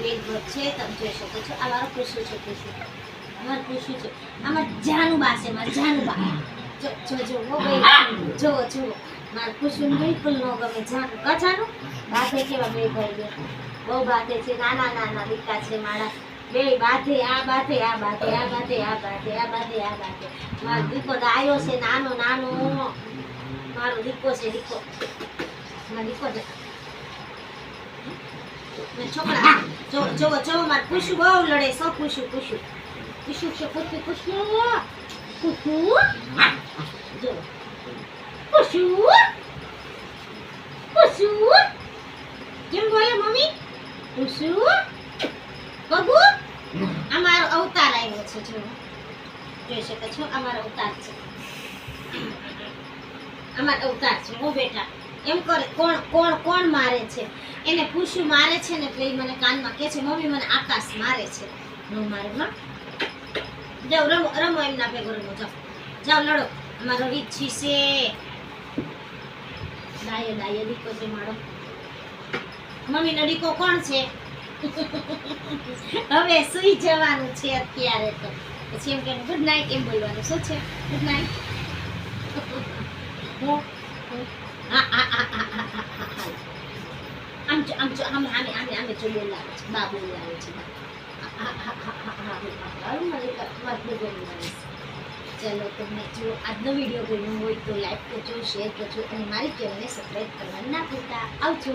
પેટ ભર છે. તમે જોઈ શકો છો. આ મારો પૂછું છે, અમારે પૂછું છે. આમાં જાનુબા છે, મારે જાનુબા. જો જો જો ઓ ભાઈ, જો જો મારે પૂછું બિલકુલ ન ગમે. જાનું કચાનું બાથે કેવા બે ભાઈ બે બહુ બાથે છે. નાના નાના દીકા છે મારા બે. બાથે આ બાથે આ બાથે આ બાથે આ બાથે આ બાથે આ બાથે. મારો દીકો ડાયો છે, નાનો નાનો મારો દીકો છે. દીકો મારો દીકો છે. છોકરા જો જો જો મારે પૂછું બહુ લડે. સૌ પૂછું પૂછું પૂછું છે. પૂછું પૂછું પૂછું જો પૂછું પૂછું કેમ બોલે મમ્મી? પૂછું બબુ. અમારો અવતાર આવ્યો છે. જો જોઈ શકો છો, અમારો અવતાર છે. અમારો અવતાર છે. ઓ બેટા એમ કરે. કોણ કોણ કોણ મારે છે એને? પૂછું મારે છે ને એટલે મને કાનમાં કહે છે મમ્મી મને આકાશ મારે છે. ન મારે માં જાઓ રમો રમો, એમના ભેગો રમો. જાઓ જાઓ લડો. અમારો રીછી છે. ડાયો ડાયો દીકો છે મારો. મમ્મી નો દીકો કોણ છે? હવે સુઈ જવાનું છે અત્યારે તો. પછી એમ કે ગુડ નાઇટ એમ બોલવાનું. શું છે ગુડ નાઇટ? આમ જો આમે આમે આમે આમે જો બોલાવે છે. બા બોલાવે છે. ચલો તમને જો આજનો વિડીયો ગમ્યો હોય તો લાઈક કરજો, શેર કરજો અને મારી ચેનલને સબસ્ક્રાઈબ કરવાનું ના ભૂલતા. આવજો.